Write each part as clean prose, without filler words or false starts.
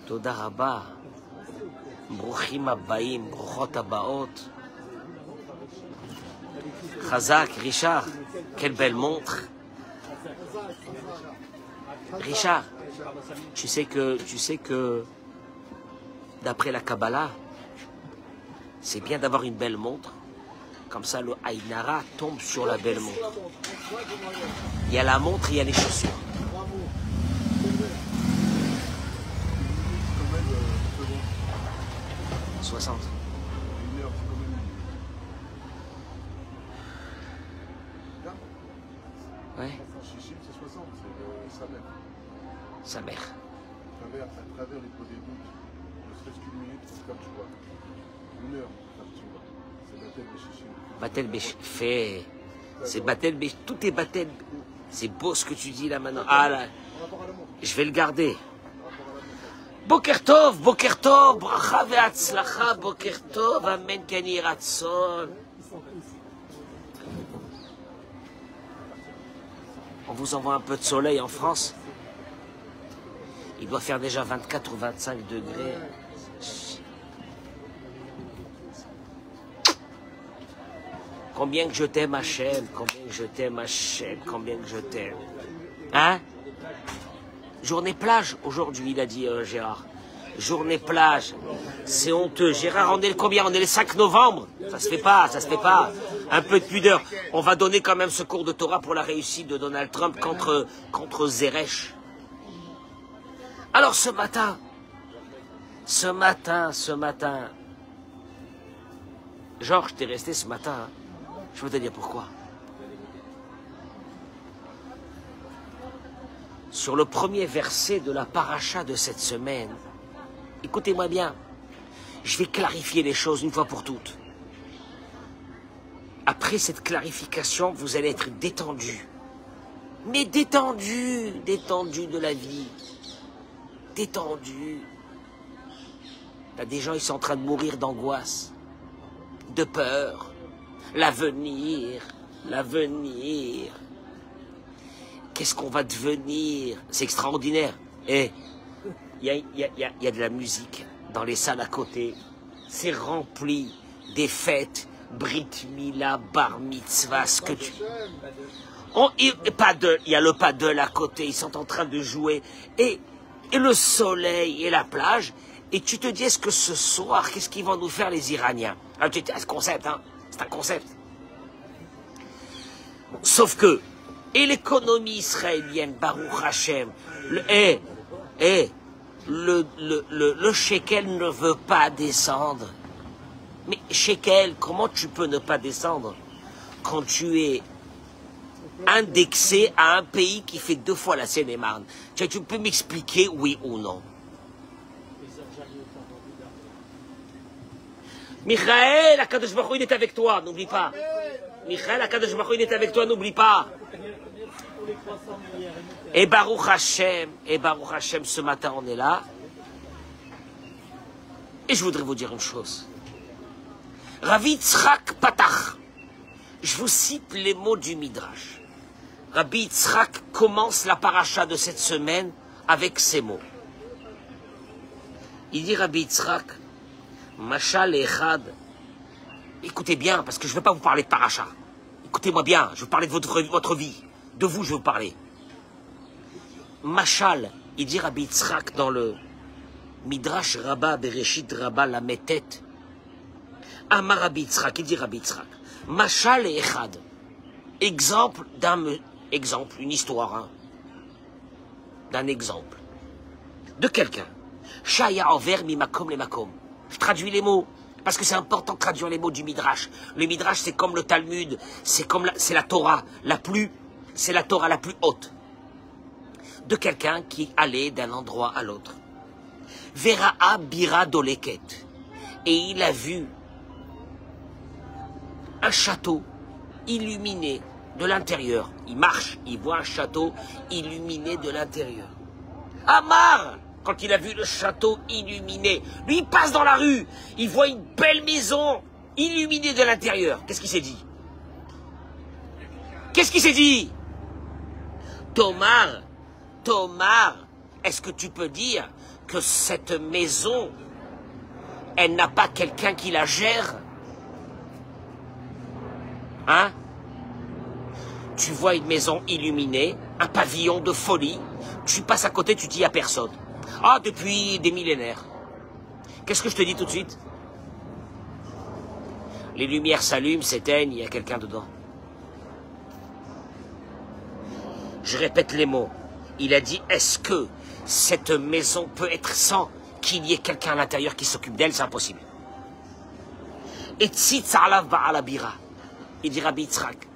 Toda Rabba. Bruchim Abbaim, Bruchot Abbaot. Chazak, Richard, quelle belle montre. Richard, tu sais que d'après la Kabbalah, c'est bien d'avoir une belle montre. Comme ça, le Aïnara tombe sur la belle montre. Il y a la montre, il y a les chaussures. « 60. » Ouais. Sa mère. À travers les pots des doutes, ne serait-ce qu'une minute, comme tu vois. Une heure, comme tu vois. C'est Batel Béchichim. Batel Béch. Fait. C'est Batel Béch. Tout est Batel. C'est beau ce que tu dis là maintenant. Ah là. Je vais le garder. Boker Tov, bracha ve'atzlacha, Boker Tov, amen kani ratzon. On vous envoie un peu de soleil en France. Il doit faire déjà 24 ou 25 degrés. Combien que je t'aime, Hachem, combien que je t'aime, Hachem, combien que je t'aime. Hein? Journée plage, aujourd'hui, il a dit Gérard. Journée plage, c'est honteux. Gérard, on est le combien? On est le 5 novembre. Ça se fait pas, ça se fait pas. Un peu de pudeur. On va donner quand même ce cours de Torah pour la réussite de Donald Trump contre Zeresh. Alors ce matin, Georges, t'es resté ce matin, hein. Je veux te dire pourquoi. Sur le premier verset de la paracha de cette semaine, écoutez-moi bien, je vais clarifier les choses une fois pour toutes. Après cette clarification, vous allez être détendu. Mais détendu de la vie. Détendu. T'as des gens, ils sont en train de mourir d'angoisse, de peur. L'avenir. Qu'est-ce qu'on va devenir? C'est extraordinaire. Et il y a de la musique dans les salles à côté. C'est rempli des fêtes, Brit Mila, Bar Mitzvah, ce que tu... Il y a le paddle à côté, ils sont en train de jouer. Et le soleil et la plage. Et tu te dis, est-ce que ce soir, qu'est-ce qu'ils vont nous faire les Iraniens? Alors, tu dis, c'est un concept, hein? C'est un concept. Sauf que, et l'économie israélienne, Baruch Hashem, le shekel ne veut pas descendre. Mais shekel, comment tu peux ne pas descendre quand tu es indexé à un pays qui fait 2 fois la Seine-et-Marne? Tu peux m'expliquer oui ou non? Michael, Akadosh Baruch Hu, il est avec toi, n'oublie pas. Michael, Akadosh Baruch Hu, il est avec toi, n'oublie pas. Et Baruch Hashem, ce matin on est là. Et je voudrais vous dire une chose. Rabbi Yitzhak Patach. Je vous cite les mots du Midrash. Rabbi Yitzhak commence la paracha de cette semaine avec ces mots. Il dit Rabbi Yitzhak, Mashal Echad. Écoutez bien, parce que je ne veux pas vous parler de paracha. Écoutez-moi bien, je veux parler de votre vie. De vous, je veux vous parler. Mashal, il dit Rabbi Yitzhak dans le Midrash Rabbah Bereshit Rabbah la Metet. Amar Rabbi Yitzhak, il dit Rabbi Yitzhak. Mashal Echad. Exemple, une histoire, hein, d'un exemple. De quelqu'un. Shaya Over mi makom le makom. Je traduis les mots, parce que c'est important de traduire les mots du Midrash. Le Midrash, c'est comme le Talmud, c'est la Torah la plus haute. De quelqu'un qui allait d'un endroit à l'autre. Vera'a bira doleket. Et il a vu un château illuminé de l'intérieur. Il marche, il voit un château illuminé de l'intérieur. Amar! Quand il a vu le château illuminé, lui il passe dans la rue, il voit une belle maison illuminée de l'intérieur. Qu'est-ce qu'il s'est dit? Qu'est-ce qu'il s'est dit? Tomar, est-ce que tu peux dire que cette maison, elle n'a pas quelqu'un qui la gère? Hein? Tu vois une maison illuminée, un pavillon de folie, tu passes à côté, tu dis à personne. Ah, depuis des millénaires. Qu'est-ce que je te dis tout de suite? Les lumières s'allument, s'éteignent, il y a quelqu'un dedans. Je répète les mots. Il a dit, est-ce que cette maison peut être sans qu'il y ait quelqu'un à l'intérieur qui s'occupe d'elle? C'est impossible. Et tzitz-alav ba'alabira. Il dit Rabbi Yitzhak,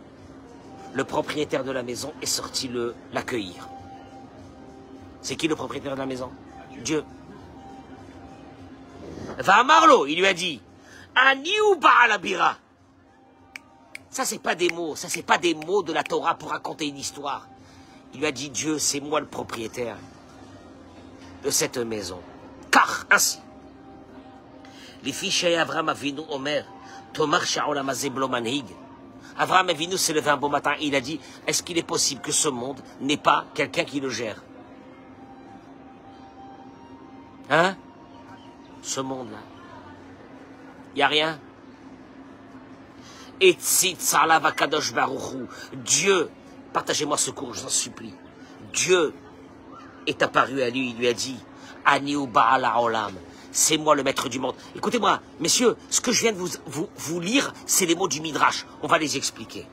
le propriétaire de la maison est sorti l'accueillir. C'est qui le propriétaire de la maison? Dieu. Va à Marlo, il lui a dit, Ani ou ba'alabira. Ça, c'est pas des mots, ça, c'est pas des mots de la Torah pour raconter une histoire. Il lui a dit, Dieu, c'est moi le propriétaire de cette maison. Car, ainsi, les fiches Avraham Avinu Omer, Tomar Sha'olam Azeblo Manhig. Avraham Avinu s'est levé un beau matin et il a dit, est-ce qu'il est possible que ce monde n'ait pas quelqu'un qui le gère? Hein? Ce monde-là. Il n'y a rien. Et Tzitz-Alav Akadosh Baruch Hu. Dieu, partagez-moi ce cours, je vous en supplie. Dieu est apparu à lui, il lui a dit, Ani ou Ba'al Ha'olam. C'est moi le maître du monde. Écoutez-moi, messieurs, ce que je viens de vous lire, c'est les mots du Midrash. On va les expliquer.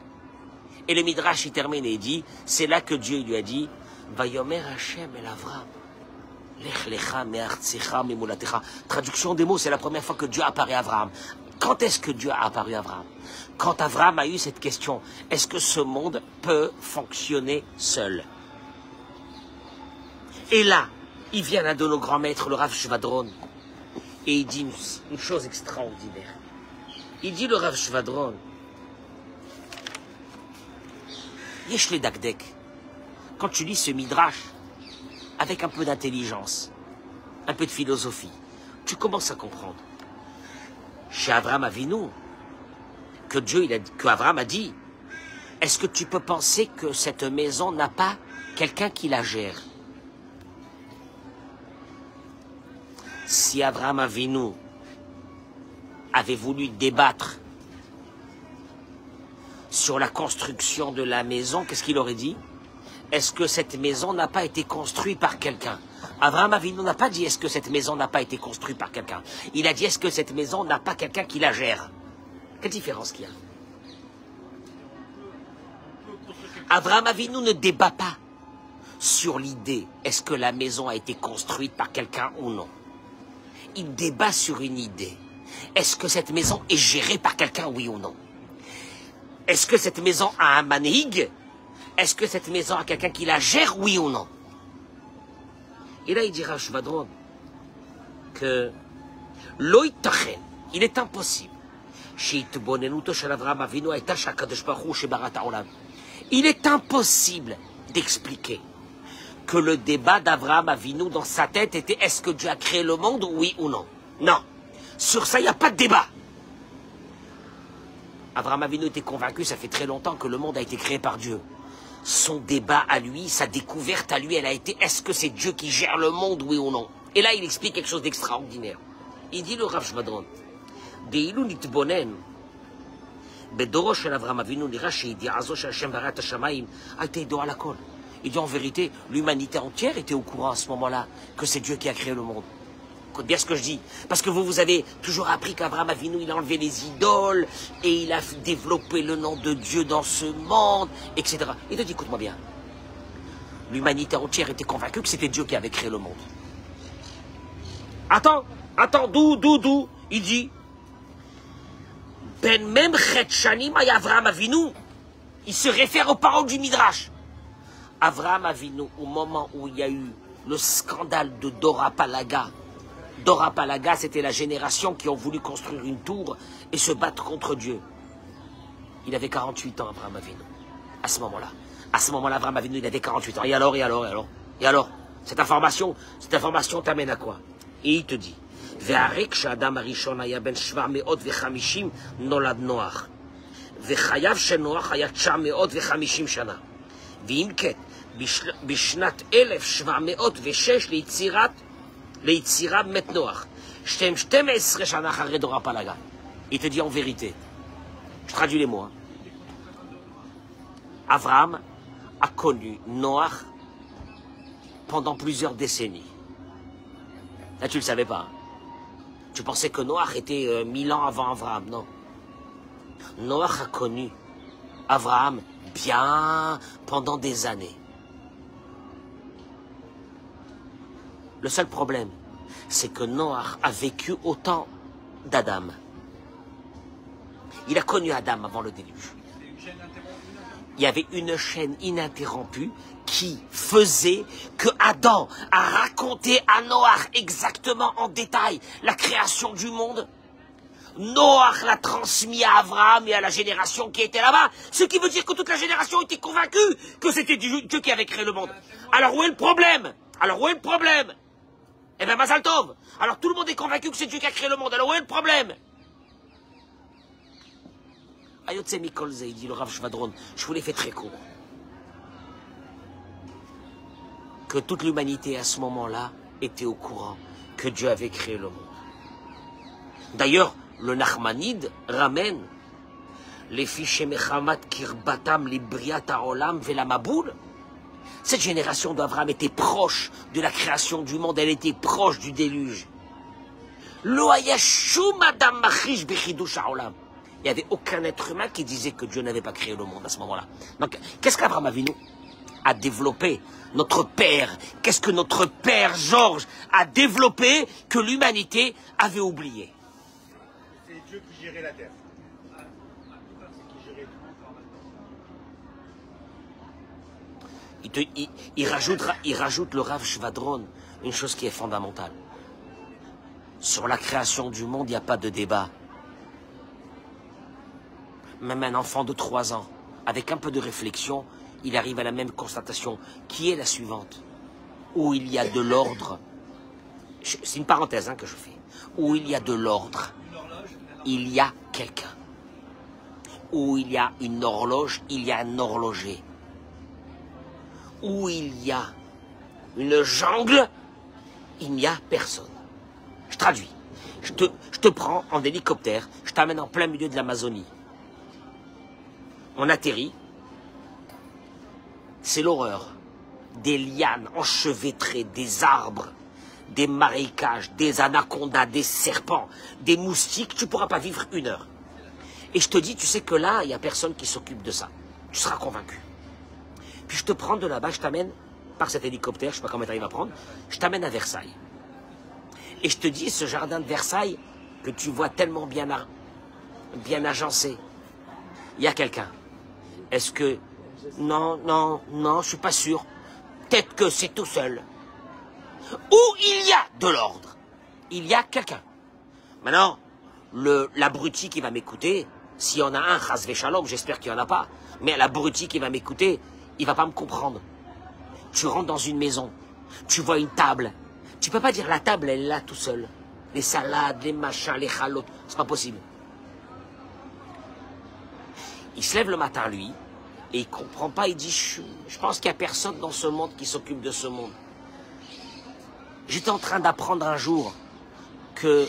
Et le Midrash, il termine et il dit, c'est là que Dieu lui a dit, Vayomer Hashem el Avram. Lech lecha me'artzecha me'molatecha. Traduction des mots, c'est la première fois que Dieu apparaît à Abraham. Quand est-ce que Dieu a apparu à Abraham? Quand Abraham a eu cette question, est-ce que ce monde peut fonctionner seul? Et là, il vient l'un de nos grands maîtres, le Rav Shvadron, et il dit une chose extraordinaire. Il dit le Rav Shvadron, Yesh le Dakdek, quand tu lis ce Midrash, avec un peu d'intelligence, un peu de philosophie, tu commences à comprendre. Chez Avraham Avinu, que Avraham a dit, est-ce que tu peux penser que cette maison n'a pas quelqu'un qui la gère? Si Avraham Avinu avait voulu débattre sur la construction de la maison, qu'est-ce qu'il aurait dit? Est-ce que cette maison n'a pas été construite par quelqu'un? Avraham Avinu n'a pas dit est-ce que cette maison n'a pas été construite par quelqu'un. Il a dit est-ce que cette maison n'a pas quelqu'un qui la gère? Quelle différence qu'il y a? Avraham Avinu ne débat pas sur l'idée est-ce que la maison a été construite par quelqu'un ou non. Il débat sur une idée. Est-ce que cette maison est gérée par quelqu'un, oui ou non? Est-ce que cette maison a un manhig? Est-ce que cette maison a quelqu'un qui la gère, oui ou non? Et là, il dira à Shvadron que il est impossible. Il est impossible d'expliquer que le débat d'Avraham Avinu dans sa tête était est-ce que Dieu a créé le monde, oui ou non? Non. Sur ça, il n'y a pas de débat. Avraham Avinu était convaincu, ça fait très longtemps que le monde a été créé par Dieu. Son débat à lui, sa découverte à lui, elle a été est-ce que c'est Dieu qui gère le monde, oui ou non? Et là, il explique quelque chose d'extraordinaire. Il dit le Rav Shvadron, Deilu nitbonen, bedoro shel Avraham Avinu nira sheidiazo shel Hashem barat hashamayim, al teido al hakol. Il dit en vérité, l'humanité entière était au courant à ce moment-là que c'est Dieu qui a créé le monde. Écoute bien ce que je dis. Parce que vous avez toujours appris qu'Avraham Avinu, il a enlevé les idoles et il a développé le nom de Dieu dans ce monde, etc. Il te dit, écoute-moi bien. L'humanité entière était convaincue que c'était Dieu qui avait créé le monde. Attends, d'où il dit, Ben même Chetchanim ay Avraham Avinu. Il se réfère aux paroles du Midrash. Avraham Avinu, au moment où il y a eu le scandale de Dora Palaga. Dora Palaga, c'était la génération qui ont voulu construire une tour et se battre contre Dieu. Il avait 48 ans, Avraham Avinu. À ce moment-là. À ce moment-là, Avraham Avinu, il avait 48 ans. Et alors cette information t'amène à quoi? Et il te dit, Ve'arek sh'adam harishon haya ben 750 nolad Noach. Ve'chayav shel Noach haya 950 shana. Ve'im ket, בשנת 1706 ליצירת Leitzira met Noach. Shtem shtem esre shana charedora palaga. Il te dit en vérité. Je traduis les mots. Hein. Abraham a connu Noach pendant plusieurs décennies. Là, tu ne le savais pas. Hein. Tu pensais que Noach était 1000 ans avant Abraham. Non. Noach a connu Abraham bien pendant des années. Le seul problème, c'est que Noach a vécu autant d'Adam. Il a connu Adam avant le déluge. Il y avait une chaîne ininterrompue qui faisait que Adam a raconté à Noach exactement en détail la création du monde. Noach l'a transmis à Abraham et à la génération qui était là-bas. Ce qui veut dire que toute la génération était convaincue que c'était Dieu qui avait créé le monde. Alors où est le problème? Alors où est le problème? Eh bien, Mazal Tov. Alors tout le monde est convaincu que c'est Dieu qui a créé le monde. Alors où est le problème? Ayotse Mikolze, il dit le Rav Shvadron, je vous l'ai fait très court. Que toute l'humanité à ce moment-là était au courant que Dieu avait créé le monde. D'ailleurs, le Nachmanide ramène les fichiers Mechamat Kirbatam Libriat Haolam Velamaboul. Cette génération d'Abraham était proche de la création du monde, elle était proche du déluge. Lo hayashum adam machish bechidush haolam. Il n'y avait aucun être humain qui disait que Dieu n'avait pas créé le monde à ce moment-là. Donc, qu'est-ce qu'Abraham Avinu a développé? Notre père, qu'est-ce que notre père Georges a développé que l'humanité avait oublié? C'est Dieu qui gérait la terre. Il rajoute le Rav Shvadron une chose qui est fondamentale. Sur la création du monde, il n'y a pas de débat. Même un enfant de 3 ans, avec un peu de réflexion, il arrive à la même constatation, qui est la suivante. Où il y a de l'ordre, c'est une parenthèse que je fais, où il y a de l'ordre, il y a quelqu'un. Où il y a une horloge, il y a un horloger. Où il y a une jungle, il n'y a personne. Je traduis. Je te prends en hélicoptère, je t'amène en plein milieu de l'Amazonie. On atterrit, c'est l'horreur. Des lianes enchevêtrées, des arbres, des marécages, des anacondas, des serpents, des moustiques, tu ne pourras pas vivre 1 heure. Et je te dis, tu sais que là, il n'y a personne qui s'occupe de ça. Tu seras convaincu. Puis je te prends de là-bas, je t'amène par cet hélicoptère, je ne sais pas combien tu arrives à prendre, je t'amène à Versailles. Et je te dis, ce jardin de Versailles, que tu vois tellement bien agencé, il y a quelqu'un. Est-ce que... Non, je ne suis pas sûr. Peut-être que c'est tout seul. Où il y a de l'ordre, il y a quelqu'un. Maintenant, l'abruti qui va m'écouter, s'il y en a un, chas v'shalom, j'espère qu'il n'y en a pas, mais l'abruti qui va m'écouter, il ne va pas me comprendre. Tu rentres dans une maison, tu vois une table. Tu ne peux pas dire la table, elle est là tout seul. Les salades, les machins, les chalotes, c'est pas possible. Il se lève le matin, lui, et il ne comprend pas, il dit, je pense qu'il n'y a personne dans ce monde qui s'occupe de ce monde. J'étais en train d'apprendre un jour que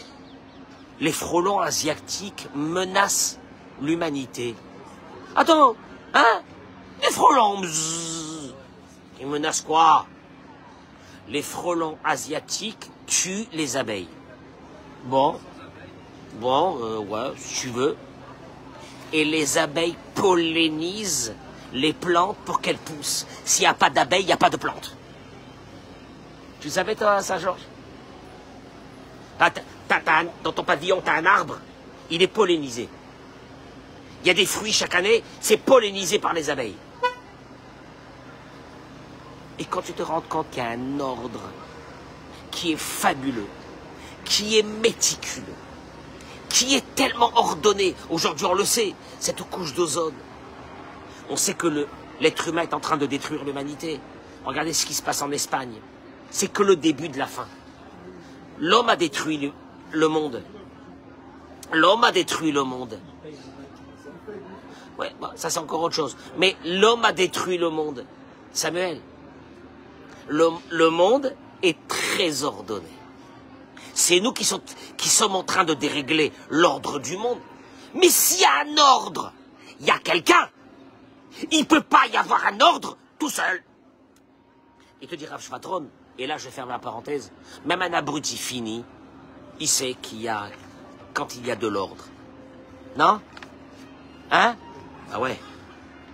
les frelons asiatiques menacent l'humanité. Attends, hein? Les frelons, bzzz, ils menacent quoi? Les frelons asiatiques tuent les abeilles. Bon, ouais, si tu veux. Et les abeilles pollinisent les plantes pour qu'elles poussent. S'il n'y a pas d'abeilles, il n'y a pas de plantes. Tu savais, toi, ça, Georges? Dans ton pavillon, tu as un arbre, il est pollinisé. Il y a des fruits chaque année, c'est pollinisé par les abeilles. Et quand tu te rends compte qu'il y a un ordre qui est fabuleux, qui est méticuleux, qui est tellement ordonné, aujourd'hui on le sait, cette couche d'ozone, on sait que l'être humain est en train de détruire l'humanité. Regardez ce qui se passe en Espagne. C'est que le début de la fin. L'homme a détruit le monde. L'homme a détruit le monde. Ouais, bon, ça c'est encore autre chose. Mais l'homme a détruit le monde. Samuel, le monde est très ordonné. C'est nous qui sommes en train de dérégler l'ordre du monde. Mais s'il y a un ordre, il y a quelqu'un. Il ne peut pas y avoir un ordre tout seul. Il te dit Rav Shvatron, et là je ferme la parenthèse, même un abruti fini, il sait qu'il y a, quand il y a de l'ordre. Non? Hein? Ah ouais,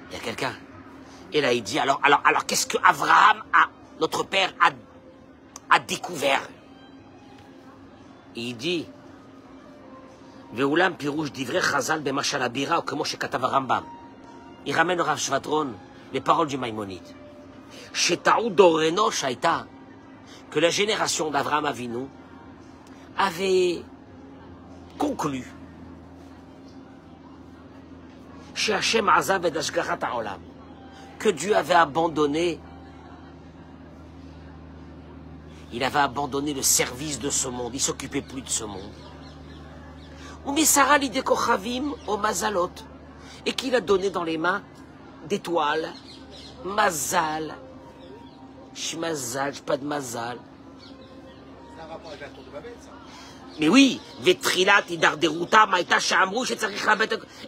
il y a quelqu'un. Et là il dit, alors qu'est-ce que Abraham, notre père, a découvert? Et il dit, Ve'ulam pirouche divrei chazal b'mashal habira ou comme chez Katav Rambam. Il ramène au Rav Shvatron les paroles du Maïmonide. Chez Taoud Doreno Shaita, que la génération d'Avraham Avinu avait conclu chez Hashem Azav et Dashgarat Haolam que Dieu avait abandonné, il avait abandonné le service de ce monde, il ne s'occupait plus de ce monde. Ou Messara l'idée Kochavim au Mazalot, et qu'il a donné dans les mains d'étoiles, Mazal, Shmazal, pas de Mazal. C'est un rapport avec la tour de Babel, ça. Mais oui, Vetrilat, Idar Deruta, Maïta, Shahamrou,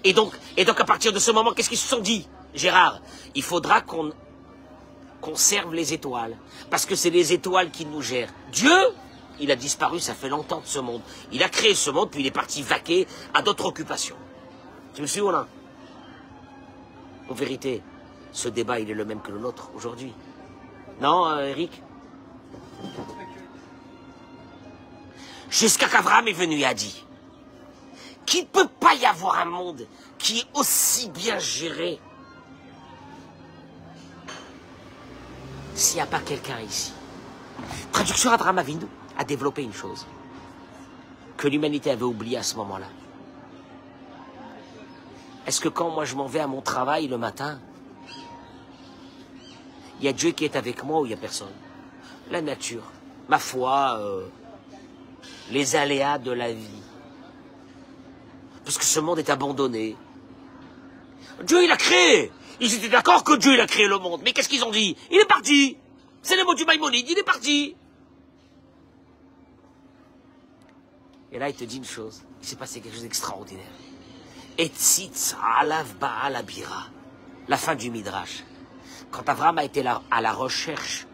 et donc à partir de ce moment, qu'est-ce qu'ils se sont dit, Gérard? Il faudra qu'on serve les étoiles, parce que c'est les étoiles qui nous gèrent. Dieu, il a disparu, ça fait longtemps de ce monde. Il a créé ce monde, puis il est parti vaquer à d'autres occupations. Tu me suis ou là? En vérité, ce débat, il est le même que le nôtre aujourd'hui. Non, Eric? Jusqu'à qu'Abraham est venu et a dit qu'il ne peut pas y avoir un monde qui est aussi bien géré s'il n'y a pas quelqu'un ici. Traduction, Abraham Avinu a développé une chose que l'humanité avait oublié à ce moment-là. Est-ce que quand moi je m'en vais à mon travail le matin, il y a Dieu qui est avec moi ou il n'y a personne? La nature, ma foi, les aléas de la vie. Parce que ce monde est abandonné. Dieu, il a créé. Ils étaient d'accord que Dieu, il a créé le monde. Mais qu'est-ce qu'ils ont dit? Il est parti. C'est les mots du Maïmonide, il est parti. Et là, il te dit une chose. Il s'est passé quelque chose d'extraordinaire. Etzitz alav ba'al abira. La fin du Midrash. Quand Abraham a été à la recherche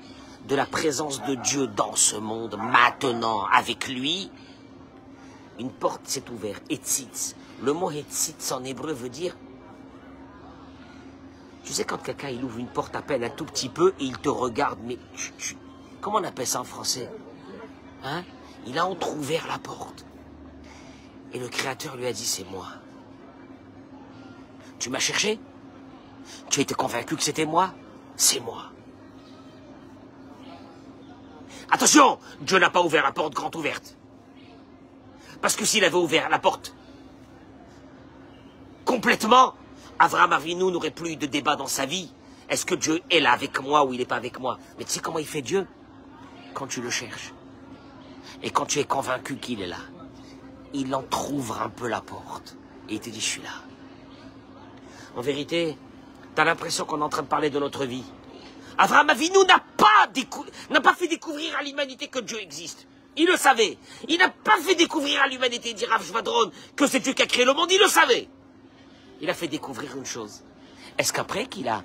de la présence de Dieu dans ce monde, maintenant, avec lui, une porte s'est ouverte. Etzitz. Le mot Etzitz en hébreu veut dire, tu sais, quand quelqu'un il ouvre une porte à peine un tout petit peu et il te regarde, mais comment on appelle ça en français? Hein? Il a entrouvert la porte. Et le Créateur lui a dit, c'est moi. Tu m'as cherché? Tu étais convaincu que c'était moi? C'est moi. Attention, Dieu n'a pas ouvert la porte grande ouverte. Parce que s'il avait ouvert la porte complètement, Avraham Avinu n'aurait plus eu de débat dans sa vie. Est-ce que Dieu est là avec moi ou il n'est pas avec moi? Mais tu sais comment il fait Dieu? Quand tu le cherches. Et quand tu es convaincu qu'il est là, il entrouvre un peu la porte. Et il te dit, je suis là. En vérité, tu as l'impression qu'on est en train de parler de notre vie. Avraham Avinu n'a pas fait découvrir à l'humanité que Dieu existe. Il le savait. Il n'a pas fait découvrir à l'humanité, dit Rav Shvadron, que c'est Dieu qui a créé le monde. Il le savait. Il a fait découvrir une chose. Est-ce qu'après qu'il a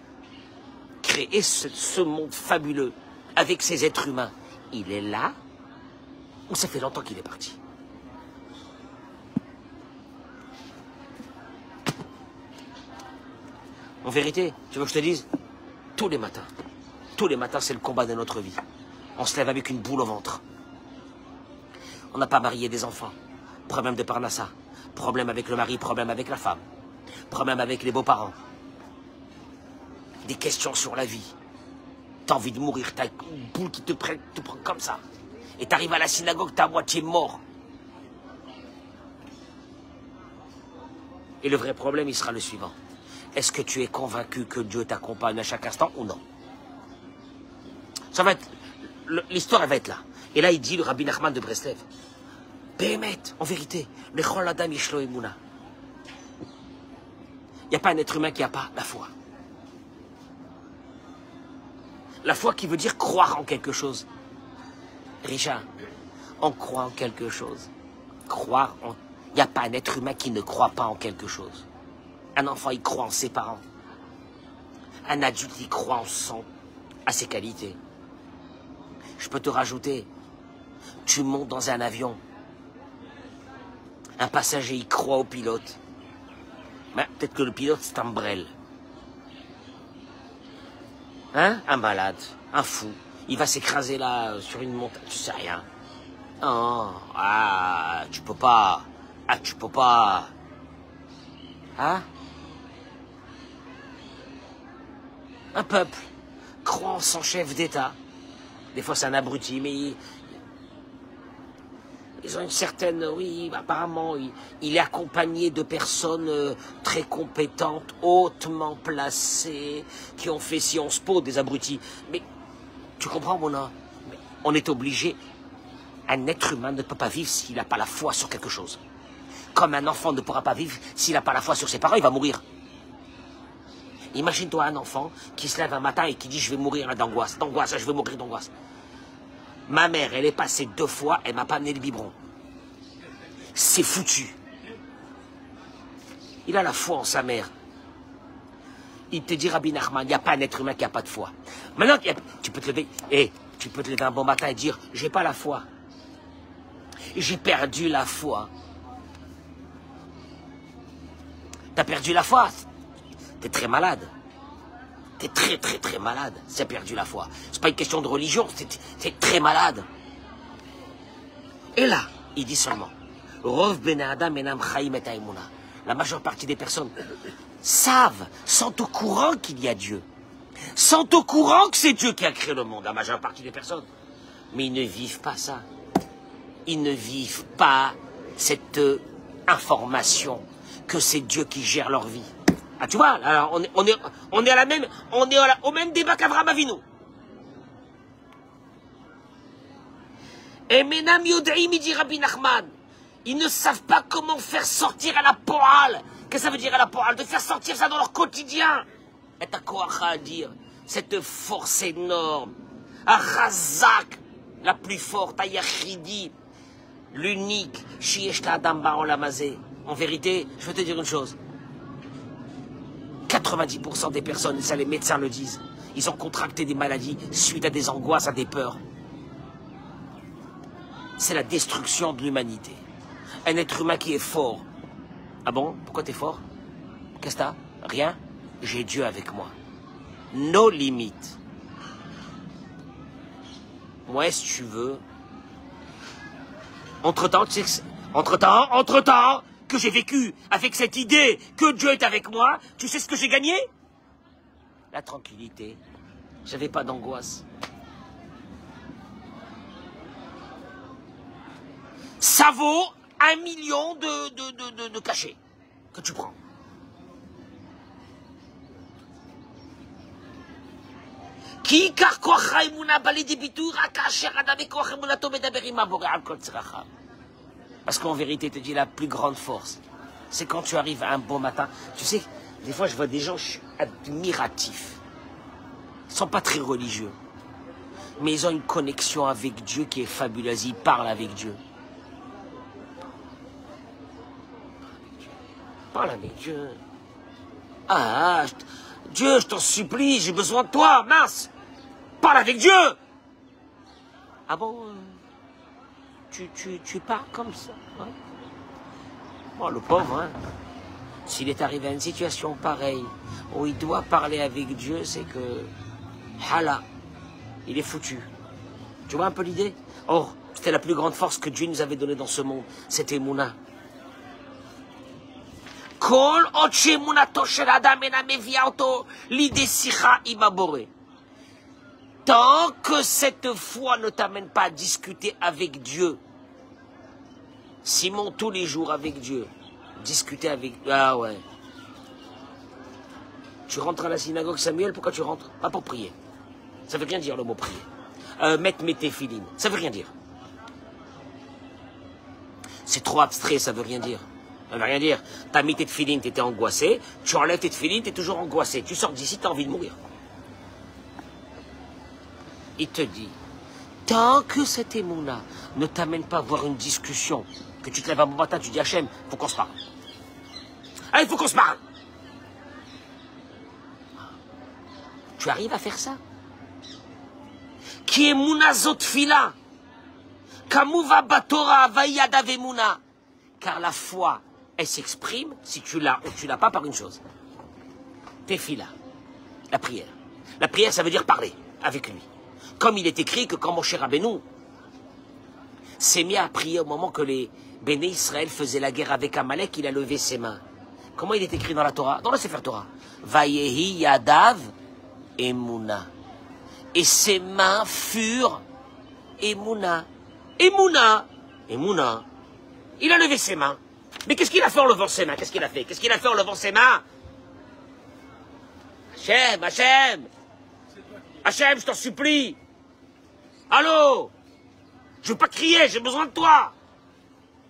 créé ce monde fabuleux avec ses êtres humains, il est là? Ou ça fait longtemps qu'il est parti? En vérité, tu veux que je te dise? Tous les matins, c'est le combat de notre vie. On se lève avec une boule au ventre. On n'a pas marié des enfants. Problème de Parnassa. Problème avec le mari, problème avec la femme. Problème avec les beaux-parents. Des questions sur la vie. T'as envie de mourir, t'as une boule qui te prend comme ça. Et t'arrives à la synagogue, t'es à moitié mort. Et le vrai problème, il sera le suivant. Est-ce que tu es convaincu que Dieu t'accompagne à chaque instant ou non? Ça va être... L'histoire, elle va être là. Et là, il dit, le Rabbi Nachman de Breslev, Béhémet, en vérité, le Chol Adam Yishlo Emuna. Il n'y a pas un être humain qui n'a pas la foi. La foi qui veut dire croire en quelque chose. Richard, On croit en quelque chose. Croire en... Il n'y a pas un être humain qui ne croit pas en quelque chose. Un enfant, il croit en ses parents. Un adulte, il croit à ses qualités. Je peux te rajouter, tu montes dans un avion. Un passager, il croit au pilote. Ben, peut-être que le pilote, c'est un brel. Hein? Un malade, un fou. Il va s'écraser là, sur une montagne, tu sais rien. Oh, ah, tu peux pas. Ah, tu peux pas. Hein? Un peuple croit en son chef d'État. Des fois, c'est un abruti, mais ils ont une certaine... Oui, apparemment, il est accompagné de personnes très compétentes, hautement placées, qui ont fait Sciences Po, des abrutis. Mais, tu comprends, mon homme? On est obligé... Un être humain ne peut pas vivre s'il n'a pas la foi sur quelque chose. Comme un enfant ne pourra pas vivre s'il n'a pas la foi sur ses parents, il va mourir. Imagine-toi un enfant qui se lève un matin et qui dit « Je vais mourir d'angoisse, je vais mourir d'angoisse. » Ma mère, elle est passée 2 fois, elle m'a pas amené le biberon. C'est foutu. Il a la foi en sa mère. Il te dit, Rabbi Nachman, il n'y a pas un être humain qui n'a pas de foi. Maintenant, tu peux te lever, tu peux te lever un bon matin et dire « J'ai pas la foi. J'ai perdu la foi. » T'as perdu la foi. T'es très malade. T'es très, très, très malade. Si t'as perdu la foi. C'est pas une question de religion, t'es très malade. Et là, il dit seulement, Rov ben Adam enam chaim et haemuna. La majeure partie des personnes sont au courant qu'il y a Dieu. Sont au courant que c'est Dieu qui a créé le monde, la majeure partie des personnes. Mais ils ne vivent pas ça. Ils ne vivent pas cette information que c'est Dieu qui gère leur vie. Ah, tu vois, alors on est à la même, au même débat qu'Avraham Avinu. Et Menam Yodaim, il dit Rabbi Nachman, ils ne savent pas comment faire sortir à la poale. Qu'est-ce que ça veut dire à la poale? De faire sortir ça dans leur quotidien. Et t'as quoi à dire? Cette force énorme, à Razak, la plus forte, à Yachidi, l'unique, Shiesh Adam Baolamazé. En vérité, je veux te dire une chose. 90% des personnes, ça les médecins le disent, ils ont contracté des maladies suite à des angoisses, à des peurs. C'est la destruction de l'humanité. Un être humain qui est fort. Ah bon? Pourquoi t'es fort? Qu'est-ce que t'as? Rien? J'ai Dieu avec moi. Nos limites. Moi, si tu veux... Entre-temps, tu sais que... Entre-temps, que j'ai vécu avec cette idée que Dieu est avec moi, tu sais ce que j'ai gagné? La tranquillité. J'avais pas d'angoisse. Ça vaut 1 million de cachets que tu prends. Parce qu'en vérité, te dis la plus grande force, c'est quand tu arrives un bon matin. Tu sais, des fois je vois des gens, je suis admiratif. Ils ne sont pas très religieux. Mais ils ont une connexion avec Dieu qui est fabuleuse. Ils parlent avec Dieu. Parle avec Dieu. Ah, Dieu, je t'en supplie, j'ai besoin de toi, mince. Parle avec Dieu. Ah bon, tu parles comme ça, hein? Bon, le pauvre, hein, s'il est arrivé à une situation pareille, où il doit parler avec Dieu, c'est que, hala, il est foutu. Tu vois un peu l'idée? Or, c'était la plus grande force que Dieu nous avait donnée dans ce monde, c'était Mouna. Kol otche munato shel adam ena mevia auto l'idée sicha imabore. Tant que cette foi ne t'amène pas à discuter avec Dieu, Simon, tous les jours avec Dieu, discuter avec... Ah ouais. Tu rentres à la synagogue, Samuel, pourquoi tu rentres? Pas pour prier. Ça veut rien dire le mot prier. Mettre mes téphilines, ça veut rien dire. C'est trop abstrait, ça veut rien dire. Ça veut rien dire. T'as mis tes téphilines, t'étais angoissé, tu enlèves tes téphilines, t'es toujours angoissé. Tu sors d'ici, t'as envie de mourir. Il te dit, Tant que cette émouna ne t'amène pas à voir une discussion, que tu te lèves un bon matin, tu dis Hachem, il faut qu'on se parle. Ah, il faut qu'on se parle. Tu arrives à faire ça? Qui est Mouna Zotfila? Kamuva Batora Vayada Vemuna. Car la foi, elle s'exprime, si tu l'as ou tu l'as pas, par une chose. Tefila, la prière. La prière, ça veut dire parler avec lui. Comme il est écrit que quand Moshe Rabbeinu s'est mis à prier au moment que les Béné Israël faisaient la guerre avec Amalek, il a levé ses mains. Comment il est écrit dans la Torah? Dans le Sefer Torah. Vayehi Yadav Emuna. Et ses mains furent Emuna. Emuna. Emuna. Il a levé ses mains. Mais qu'est-ce qu'il a fait en levant ses mains? Qu'est-ce qu'il a fait? Qu'est-ce qu'il a fait en levant ses mains? Hachem, Hachem. Hachem, je t'en supplie. Allô? Je veux pas crier, j'ai besoin de toi.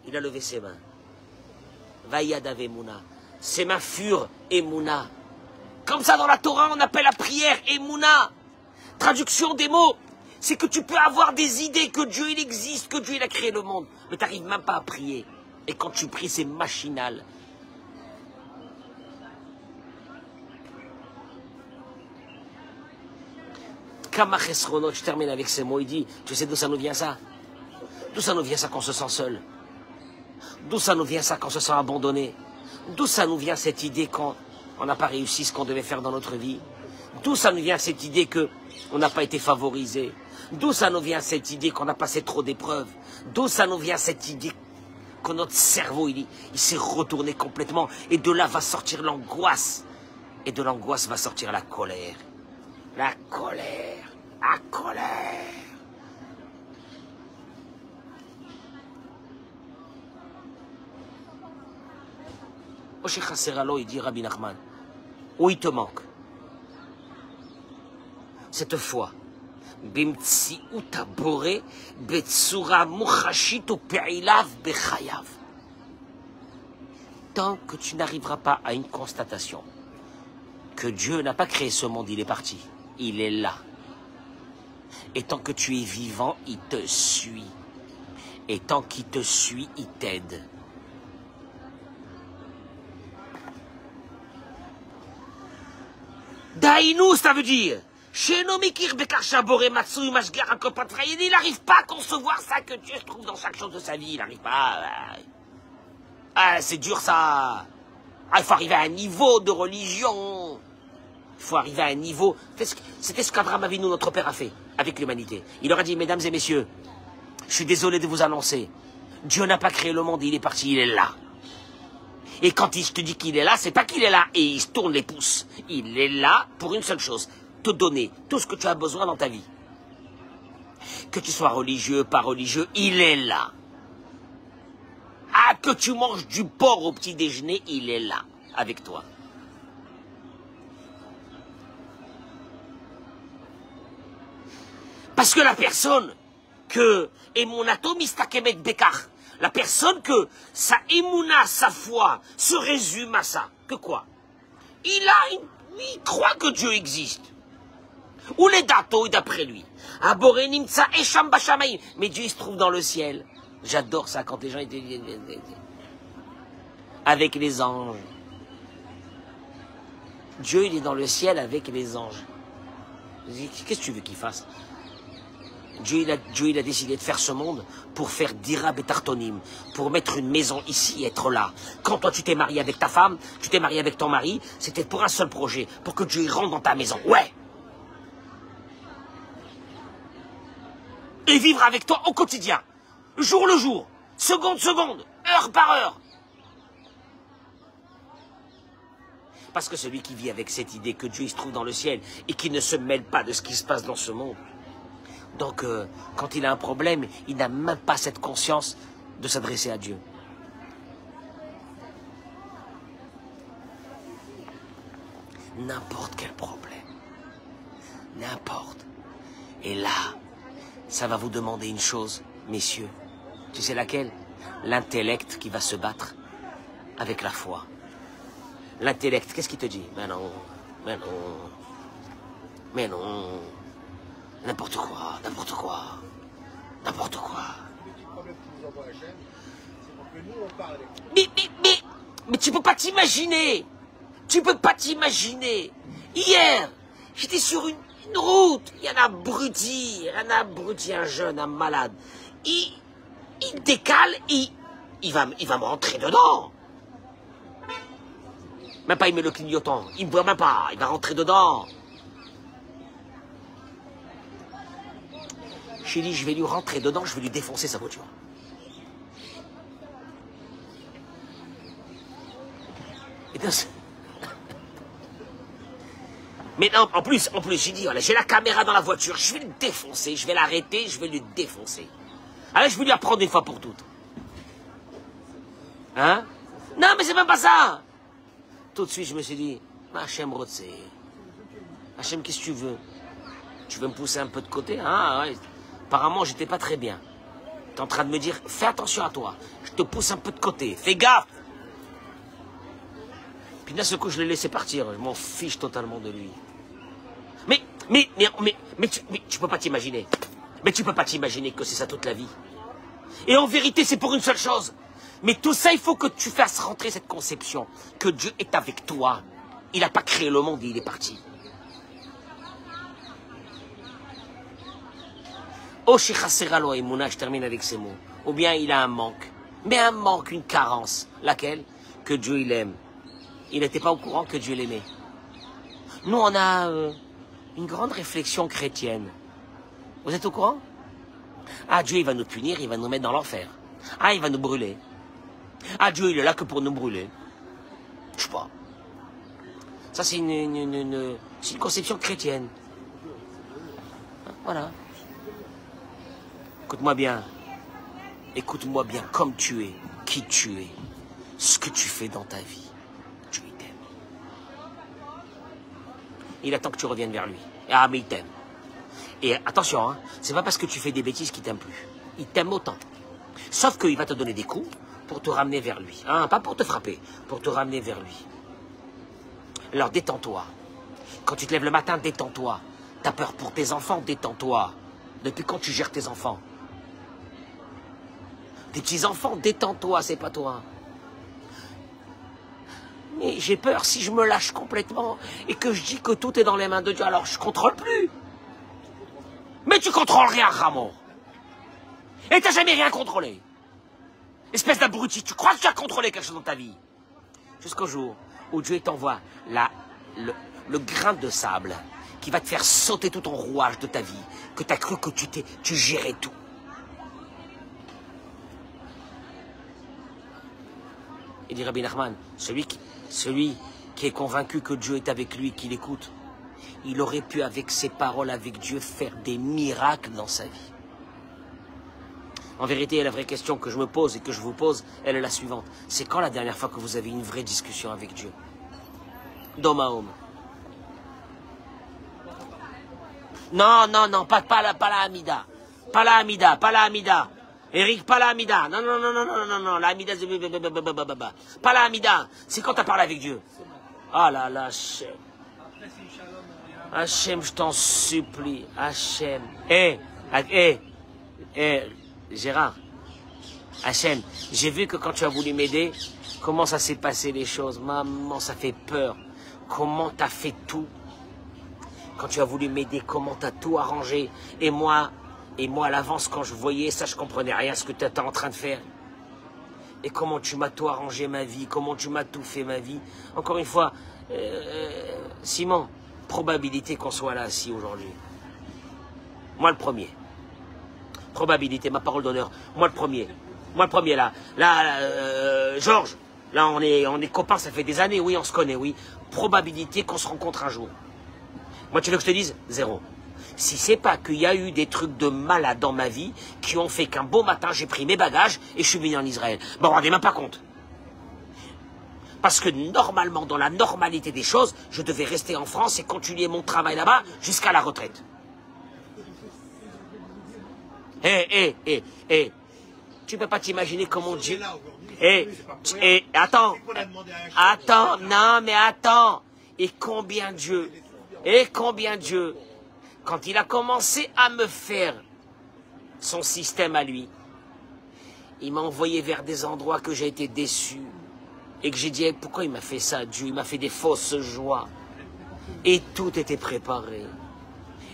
Il a levé ses mains. Vayadav Emuna. Ses mains furent Emuna. Comme ça, dans la Torah, on appelle la prière Emuna. Traduction des mots, c'est que tu peux avoir des idées que Dieu, il existe, que Dieu, il a créé le monde. Mais tu n'arrives même pas à prier. Et quand tu pries, c'est machinal. Kama Chesronot, je termine avec ces mots, il dit, tu sais d'où ça nous vient ça? D'où ça nous vient ça qu'on se sent seul? D'où ça nous vient ça qu'on se sent abandonné? D'où ça nous vient cette idée qu'on n'a pas réussi ce qu'on devait faire dans notre vie? D'où ça nous vient cette idée qu'on n'a pas été favorisé? D'où ça nous vient cette idée qu'on a passé trop d'épreuves? D'où ça nous vient cette idée que notre cerveau, il s'est retourné complètement? Et de là va sortir l'angoisse. Et de l'angoisse va sortir la colère. La colère. La colère. Moshe Chasseralo, il dit Rabbi Nachman, où il te manque cette foi. Bimtsiuta boré betsura muchashit u'pe'ilav bechayav. Tant que tu n'arriveras pas à une constatation que Dieu n'a pas créé ce monde, il est parti, il est là. Et tant que tu es vivant, il te suit. Et tant qu'il te suit, il t'aide. Daïnou, ça veut dire il n'arrive pas à concevoir ça, que Dieu se trouve dans chaque chose de sa vie. Il n'arrive pas. Ah, c'est dur ça. Ah, il faut arriver à un niveau de religion. Il faut arriver à un niveau. C'était ce qu'Abraham Avinu, notre père, a fait avec l'humanité. Il leur a dit, mesdames et messieurs, je suis désolé de vous annoncer, Dieu n'a pas créé le monde, il est parti, il est là. Et quand je te dis qu'il est là, c'est pas qu'il est là et il se tourne les pouces. Il est là pour une seule chose, te donner tout ce que tu as besoin dans ta vie. Que tu sois religieux, pas religieux, il est là. Ah, que tu manges du porc au petit déjeuner, il est là, avec toi. Parce que la personne que est mon atomiste à Québec Bécard, la personne que sa émouna, sa foi, se résume à ça. Que quoi? Il croit que Dieu existe. Ou les datos, d'après lui. Mais Dieu, il se trouve dans le ciel. J'adore ça quand les gens étaient avec les anges. Dieu, il est dans le ciel avec les anges. Qu'est-ce que tu veux qu'il fasse? Dieu, il a décidé de faire ce monde pour faire d'Ira Betartonim, pour mettre une maison ici et être là. Quand toi, tu t'es marié avec ta femme, tu t'es marié avec ton mari, c'était pour un seul projet, pour que Dieu y rentre dans ta maison. Ouais. Et vivre avec toi au quotidien, jour le jour, seconde, heure par heure. Parce que celui qui vit avec cette idée que Dieu il se trouve dans le ciel et qui ne se mêle pas de ce qui se passe dans ce monde, donc, quand il a un problème, il n'a même pas cette conscience de s'adresser à Dieu. N'importe quel problème. N'importe. Et là, ça va vous demander une chose, messieurs. Tu sais laquelle? L'intellect qui va se battre avec la foi. L'intellect, qu'est-ce qu'il te dit? Mais non, mais non, mais non. N'importe quoi, n'importe quoi. N'importe quoi. Les petits problèmes qui nous envoient Hachem, c'est pour que nous, on parle avec lui. Mais tu peux pas t'imaginer. Tu peux pas t'imaginer. Hier, j'étais sur une route. Il y a un abruti, un jeune, un malade. Il décale, il va me rentrer dedans. Même pas il met le clignotant. Il me voit même pas. Il va rentrer dedans. J'ai dit, je vais lui rentrer dedans, je vais lui défoncer sa voiture. Et dans ce... Mais non, en plus, j'ai dit, voilà, j'ai la caméra dans la voiture, je vais le défoncer, je vais l'arrêter, je vais le défoncer. Alors je vais lui apprendre une fois pour toutes. Hein? Non, mais c'est même pas ça. Tout de suite, je me suis dit, Hachem Rotse. Hachem, qu'est-ce que tu veux? Tu veux me pousser un peu de côté? Ah, ouais. Apparemment, j'étais pas très bien. Tu es en train de me dire, fais attention à toi. Je te pousse un peu de côté. Fais gaffe. Puis d'un seul coup, je l'ai laissé partir. Je m'en fiche totalement de lui. Mais tu peux pas t'imaginer. Mais tu peux pas t'imaginer que c'est ça toute la vie. Et en vérité, c'est pour une seule chose. Mais tout ça, il faut que tu fasses rentrer cette conception. Que Dieu est avec toi. Il n'a pas créé le monde et il est parti. Je termine avec ces mots. Ou bien il a un manque. Mais un manque, une carence. Laquelle? Que Dieu il aime. Il n'était pas au courant que Dieu l'aimait. Nous, on a une grande réflexion chrétienne. Vous êtes au courant? Ah, Dieu, il va nous punir, il va nous mettre dans l'enfer. Ah, il va nous brûler. Ah, Dieu, il est là que pour nous brûler. Je sais pas. Ça, c'est une conception chrétienne. Voilà. Écoute-moi bien. Écoute-moi bien comme tu es, qui tu es, ce que tu fais dans ta vie. Dieu, il t'aime. Il attend que tu reviennes vers lui. Ah, mais il t'aime. Et attention, hein, c'est pas parce que tu fais des bêtises qu'il t'aime plus. Il t'aime autant. Sauf qu'il va te donner des coups pour te ramener vers lui. Hein, pas pour te frapper, pour te ramener vers lui. Alors détends-toi. Quand tu te lèves le matin, détends-toi. T'as peur pour tes enfants, détends-toi. Depuis quand tu gères tes enfants? Tes petits-enfants, détends-toi, c'est pas toi. Mais j'ai peur si je me lâche complètement et que je dis que tout est dans les mains de Dieu, alors je contrôle plus. Mais tu contrôles rien, Ramon. Et t'as jamais rien contrôlé. Espèce d'abruti, tu crois que tu as contrôlé quelque chose dans ta vie? Jusqu'au jour où Dieu t'envoie le grain de sable qui va te faire sauter tout ton rouage de ta vie, que tu as cru que tu gérais tout. Et dit Rabbi Nachman, celui qui est convaincu que Dieu est avec lui, qu'il écoute, il aurait pu, avec ses paroles, avec Dieu, faire des miracles dans sa vie. En vérité, la vraie question que je me pose et que je vous pose, elle est la suivante. C'est quand la dernière fois que vous avez une vraie discussion avec Dieu? Domaom. Non, pas la Amida. Pas la Amida. Eric, pas la Amida. Non, la Amida, c'est... Pas la Amida. C'est quand tu as parlé avec Dieu. Ah là là, Hachem. Hachem, je t'en supplie. Hachem. Gérard. Hachem, j'ai vu que quand tu as voulu m'aider, comment ça s'est passé les choses. Maman, ça fait peur. Comment t'as fait tout? Quand tu as voulu m'aider, comment t'as tout arrangé? Et moi à l'avance, quand je voyais ça, je comprenais rien à ce que tu étais en train de faire. Et comment tu m'as tout arrangé ma vie, comment tu m'as tout fait ma vie. Encore une fois, Simon, probabilité qu'on soit là assis aujourd'hui. Moi le premier. Probabilité, ma parole d'honneur. Moi le premier là. Georges, là on est copains, ça fait des années, oui, on se connaît, oui. Probabilité qu'on se rencontre un jour. Moi tu veux que je te dise? Zéro. Si c'est pas qu'il y a eu des trucs de malade dans ma vie qui ont fait qu'un beau matin, j'ai pris mes bagages et je suis venu en Israël. Bon, vous ne rendez même pas compte. Parce que normalement, dans la normalité des choses, je devais rester en France et continuer mon travail là-bas jusqu'à la retraite. Tu peux pas t'imaginer comment Dieu... Attends, non mais attends. Et combien Dieu, quand il a commencé à me faire son système à lui. Il m'a envoyé vers des endroits que j'ai été déçu. Et que j'ai dit, pourquoi il m'a fait ça, Dieu? Il m'a fait des fausses joies. Et tout était préparé.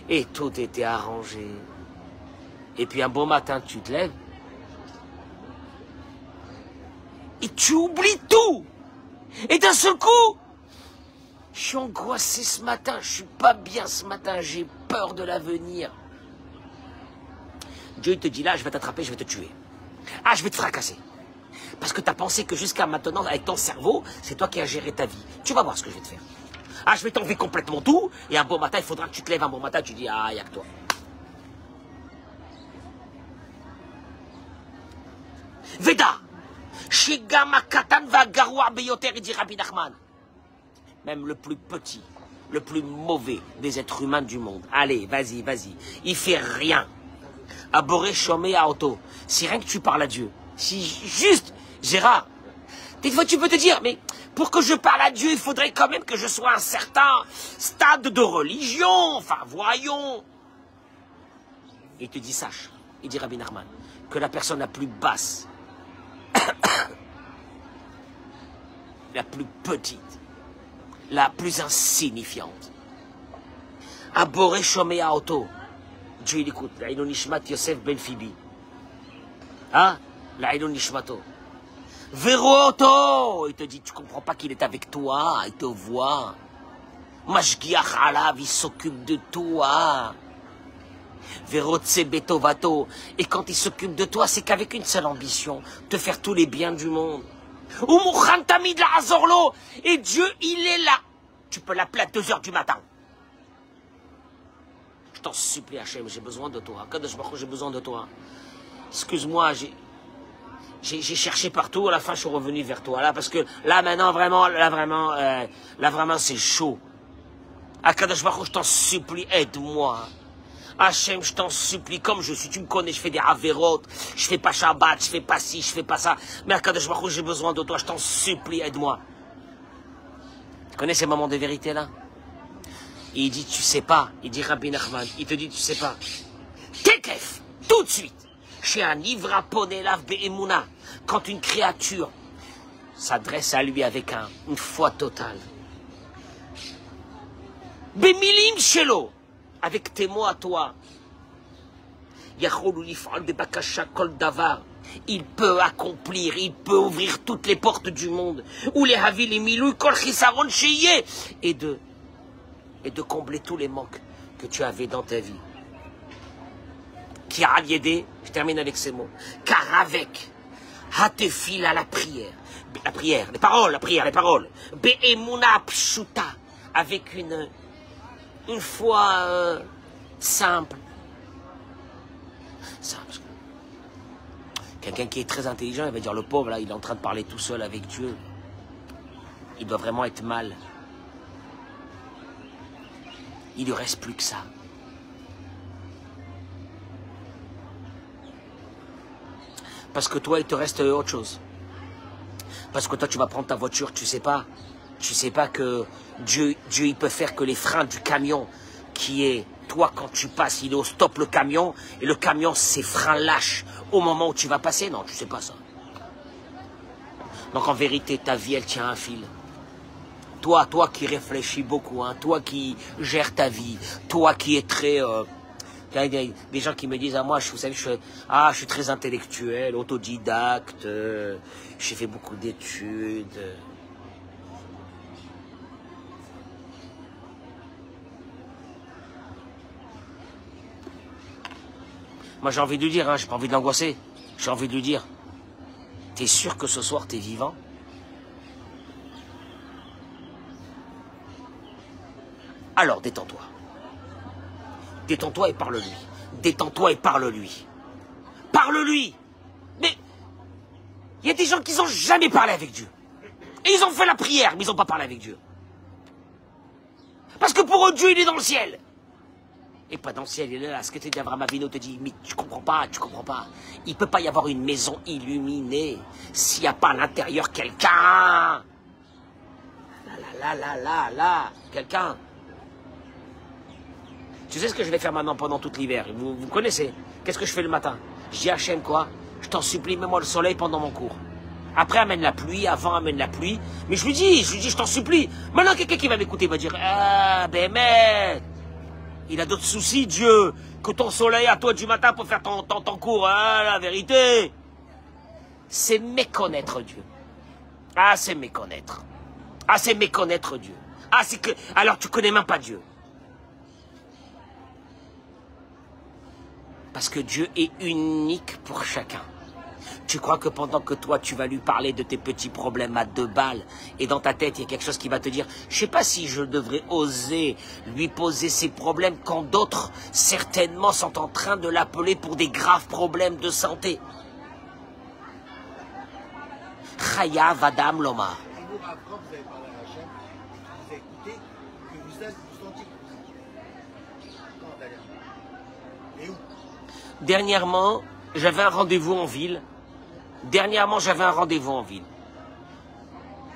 Et tout était arrangé. Et puis un beau matin, tu te lèves. Et tu oublies tout. Et d'un seul coup, je suis angoissé ce matin. Je suis pas bien ce matin. J'ai peur de l'avenir. Dieu te dit là, je vais t'attraper, je vais te tuer. Ah, je vais te fracasser. Parce que tu as pensé que jusqu'à maintenant, avec ton cerveau, c'est toi qui as géré ta vie. Tu vas voir ce que je vais te faire. Ah, je vais t'enlever complètement tout. Et un bon matin, il faudra que tu te lèves un bon matin, tu dis, ah, il n'y a que toi. Veda. Shigama Katan va Garoua Beyoter, dit Rabbi Nachman. Même le plus petit, le plus mauvais des êtres humains du monde. Allez, vas-y, vas-y. Il fait rien. Aboré, chômé, à auto. Si rien que tu parles à Dieu. Si juste, Gérard, des fois tu peux te dire, mais pour que je parle à Dieu, il faudrait quand même que je sois à un certain stade de religion. Enfin, voyons. Il te dit, sache, il dit Rabbi Nachman, que la personne la plus basse, la plus petite, la plus insignifiante, Aboré, chômé, à auto. Dieu, il écoute, la Ilon Nishmat Yosef Ben Fibi. Hein? La Ilon Nishmato. Veroto! Il te dit, tu comprends pas qu'il est avec toi, il te voit. Mashgiach Alav, il s'occupe de toi. Verotse Betovato. Et quand il s'occupe de toi, c'est qu'avec une seule ambition, te faire tous les biens du monde. Umukhan Tamid la Azorlo. Et Dieu, il est là. Tu peux l'appeler à 2 h du matin. Je t'en supplie, Hachem, j'ai besoin de toi. Kadosh Baruch Hu, j'ai besoin de toi. Excuse-moi, j'ai cherché partout. À la fin, je suis revenu vers toi. Là, parce que là, maintenant, vraiment, c'est chaud. Kadosh Baruch Hu, je t'en supplie, aide-moi. Hachem, je t'en supplie, comme je suis. Tu me connais, je fais des avérotes. Je fais pas Shabbat, je fais pas ci, je fais pas ça. Mais Kadosh Baruch Hu, j'ai besoin de toi. Je t'en supplie, aide-moi. Tu connais ces moments de vérité là? Et il dit, tu sais pas. Il dit Rabbi Nachman. Il te dit, tu sais pas. Tekef, tout de suite. Chez un Ivra Ponelav Be'emuna. Quand une créature s'adresse à lui avec une foi totale. Bemilim Shelo. Avec tes mots à toi. Yachol Ulifal Bebakasha Kol Davar. Il peut accomplir, il peut ouvrir toutes les portes du monde. Ou les Havil et Milou Kol Chisaron Sheye. Et de combler tous les manques que tu avais dans ta vie. Qui a liédé, je termine avec ces mots, car avec Hatefil à la prière, les paroles, Be'emuna Pshuta, avec une foi simple. Quelqu'un qui est très intelligent, il va dire, le pauvre là, il est en train de parler tout seul avec Dieu. Il doit vraiment être mal. Il ne lui reste plus que ça. Parce que toi, il te reste autre chose. Parce que toi, tu vas prendre ta voiture, tu sais pas que Dieu, il peut faire que les freins du camion, qui est, toi, quand tu passes, il est au stop le camion, et le camion, ses freins lâchent au moment où tu vas passer. Non, tu sais pas ça. Donc en vérité, ta vie, elle tient un fil. Toi qui réfléchis beaucoup, hein, toi qui gères ta vie, toi qui es très... des gens qui me disent, vous savez, je suis très intellectuel, autodidacte, j'ai fait beaucoup d'études. Moi j'ai envie de lui dire, j'ai pas envie de l'angoisser, j'ai envie de lui dire, t'es sûr que ce soir t'es vivant? Alors détends-toi. Détends-toi et parle-lui. Détends-toi et parle-lui. Parle-lui. Mais il y a des gens qui n'ont jamais parlé avec Dieu. Et ils ont fait la prière, mais ils n'ont pas parlé avec Dieu. Parce que pour eux, Dieu, il est dans le ciel. Et pas dans le ciel, il est là. Ce que tu dis, Abraham Avinu te dit, mais tu comprends pas. Il ne peut pas y avoir une maison illuminée s'il n'y a pas à l'intérieur quelqu'un. Là, quelqu'un. Tu sais ce que je vais faire maintenant pendant tout l'hiver? Vous connaissez. Qu'est-ce que je fais le matin? Je dis Hachem quoi? Je t'en supplie, mets-moi le soleil pendant mon cours. Après, amène la pluie, avant, amène la pluie. Mais je lui dis, je t'en supplie. Maintenant, quelqu'un qui va m'écouter va dire, ah, ben, mais, il a d'autres soucis, Dieu, que ton soleil à toi du matin pour faire ton cours. Ah, la vérité, c'est méconnaître Dieu. Ah, c'est méconnaître. Ah, c'est méconnaître Dieu. Ah, c'est que, alors tu connais même pas Dieu. Parce que Dieu est unique pour chacun. Tu crois que pendant que toi, tu vas lui parler de tes petits problèmes à 2 balles, et dans ta tête, il y a quelque chose qui va te dire, je sais pas si je devrais oser lui poser ses problèmes quand d'autres, certainement, sont en train de l'appeler pour des graves problèmes de santé. Chaya Vadam Loma. Et vous, quand vous avez parlé à Hachem, vous avez écouté, que vous sentiez que vous... Quand d'ailleurs? Et où? Dernièrement, j'avais un rendez-vous en ville.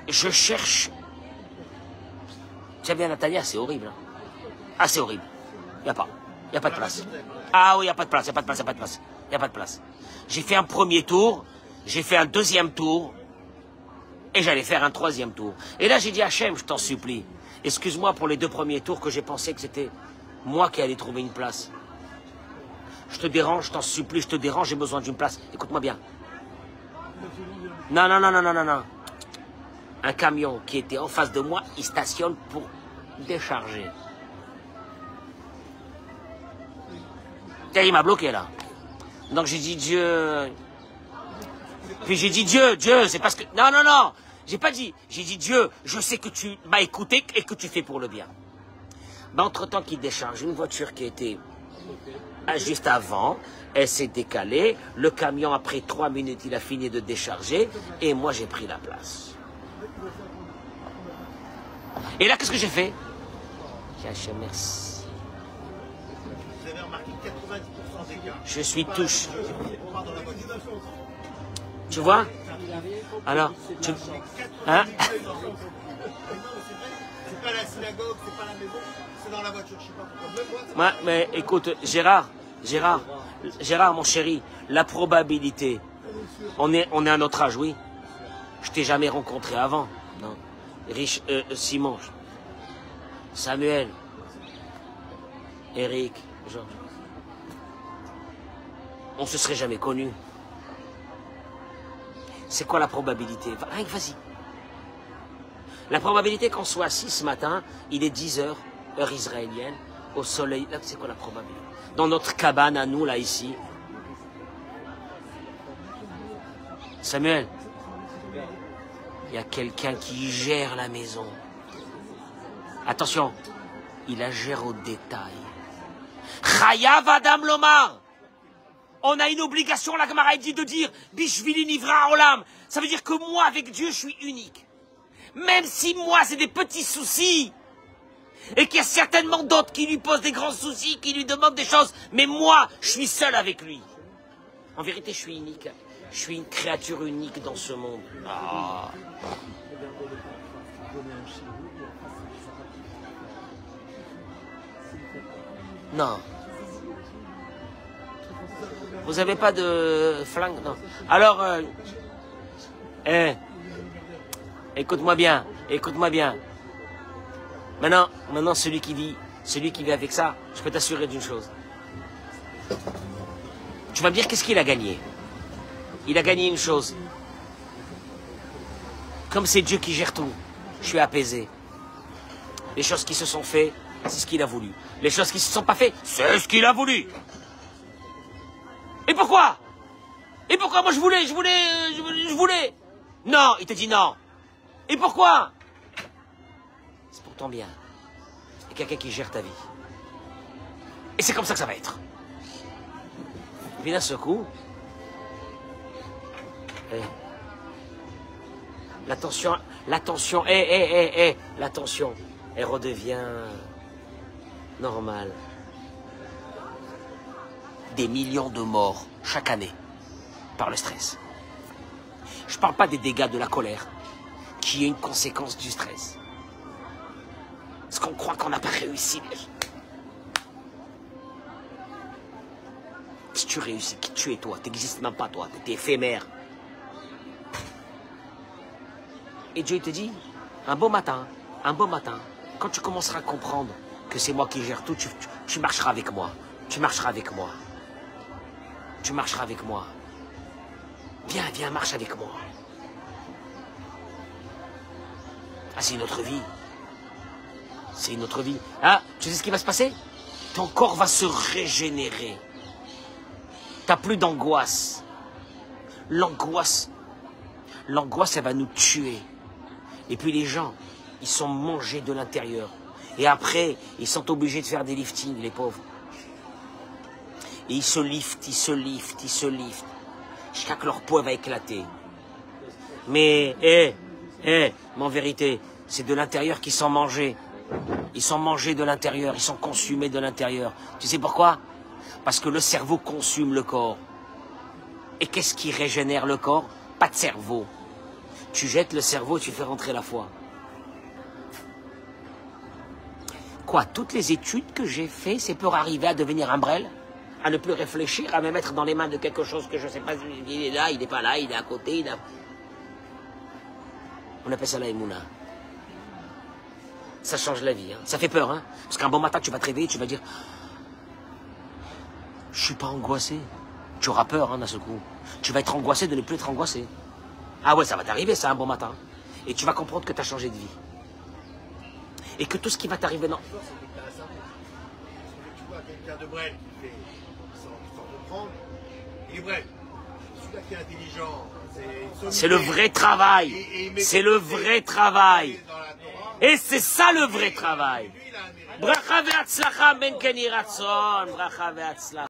Je cherche... Tiens bien, Nathalie, c'est horrible. Hein. Ah, c'est horrible. Il n'y a pas de place. Ah oui, il n'y a pas de place. J'ai fait un premier tour, j'ai fait un deuxième tour, et j'allais faire un troisième tour. Et là, j'ai dit, Hachem, je t'en supplie, excuse-moi pour les 2 premiers tours que j'ai pensé que c'était moi qui allais trouver une place. Je te dérange, je t'en supplie, je te dérange, j'ai besoin d'une place. Écoute-moi bien. Non. Un camion qui était en face de moi, il stationne pour décharger. Tiens, il m'a bloqué là. Donc j'ai dit Dieu. Puis j'ai dit Dieu, c'est parce que... Non. J'ai pas dit. J'ai dit Dieu, je sais que tu m'as écouté et que tu fais pour le bien. Ben, entre-temps qu'il décharge, une voiture qui était juste avant, elle s'est décalée. Le camion, après 3 minutes, il a fini de décharger. Et moi, j'ai pris la place. Et là, qu'est-ce que j'ai fait? Merci. Vous avez remarqué 90% des cas. Je suis touche. Tu vois? Alors, tu... Hein? C'est pas la synagogue, c'est pas la maison, c'est dans la voiture, je sais pas pourquoi. Ouais, mais écoute, Gérard, mon chéri, la probabilité, on est à notre âge, oui. Je t'ai jamais rencontré avant, non. Simon, Samuel, Eric, Georges. On se serait jamais connus. C'est quoi la probabilité? Vas-y. La probabilité qu'on soit assis ce matin, il est 10 heures, heure israélienne, au soleil. Là, c'est quoi la probabilité? Dans notre cabane à nous, là, ici. Samuel, il y a quelqu'un qui gère la maison. Attention, il la gère au détail. Chayav Adam Lomar. On a une obligation, la Gemara dit, de dire Bishvili Nivra Olam. Ça veut dire que moi, avec Dieu, je suis unique. Même si moi, c'est des petits soucis. Et qu'il y a certainement d'autres qui lui posent des grands soucis, qui lui demandent des choses. Mais moi, je suis seul avec lui. En vérité, je suis unique. Je suis une créature unique dans ce monde. Ah. Non. Vous n'avez pas de flingue? Non. Alors, écoute-moi bien, Maintenant, celui qui vit avec ça, je peux t'assurer d'une chose. Tu vas me dire qu'est-ce qu'il a gagné? Il a gagné une chose. Comme c'est Dieu qui gère tout, je suis apaisé. Les choses qui se sont faites, c'est ce qu'il a voulu. Les choses qui ne se sont pas faites, c'est ce qu'il a voulu. Et pourquoi? Moi je voulais. Non, il te dit non. Et pourquoi? C'est pour ton bien. Il y a quelqu'un qui gère ta vie. Et c'est comme ça que ça va être. Et puis d'un seul coup, l'attention, l'attention, elle redevient normale. Des millions de morts chaque année par le stress. Je ne parle pas des dégâts de la colère, qui est une conséquence du stress. Parce qu'on croit qu'on n'a pas réussi. tu réussis, qui tu es toi, tu n'existes même pas toi, tu es éphémère. Et Dieu te dit, un beau matin, quand tu commenceras à comprendre que c'est moi qui gère tout, tu marcheras avec moi. Tu marcheras avec moi. Tu marcheras avec moi. Viens, viens, marche avec moi. Ah, c'est une autre vie. C'est une autre vie. Ah, tu sais ce qui va se passer? Ton corps va se régénérer. T'as plus d'angoisse. L'angoisse, elle va nous tuer. Et puis les gens, ils sont mangés de l'intérieur. Et après, ils sont obligés de faire des liftings, les pauvres. Et ils se liftent, jusqu'à que leur peau va éclater. Mais, mais en vérité, c'est de l'intérieur qu'ils sont mangés. Ils sont mangés de l'intérieur, ils sont consumés de l'intérieur. Tu sais pourquoi? Parce que le cerveau consume le corps. Et qu'est-ce qui régénère le corps? Pas de cerveau. Tu jettes le cerveau, tu fais rentrer la foi. Quoi? Toutes les études que j'ai faites, c'est pour arriver à devenir un brel? À ne plus réfléchir, à me mettre dans les mains de quelque chose que je ne sais pas, il est là, il n'est pas là, il est à côté, il a... On appelle ça la Emouna. Ça change la vie, hein. Ça fait peur, hein. Parce qu'un bon matin, tu vas te réveiller, tu vas dire, je ne suis pas angoissé. Tu auras peur, hein, d'un seul coup. Tu vas être angoissé de ne plus être angoissé. Ah ouais, ça va t'arriver, ça, un bon matin. Et tu vas comprendre que tu as changé de vie. Et que tout ce qui va t'arriver, non. Tu vois quelqu'un de brel qui fait sans comprendre, il est brel. Celui-là qui est intelligent, c'est le vrai travail. C'est le vrai travail. Et c'est ça le vrai travail. Bracha ve'atzlacha ben ken yiratzon. Bracha ve'atzlacha.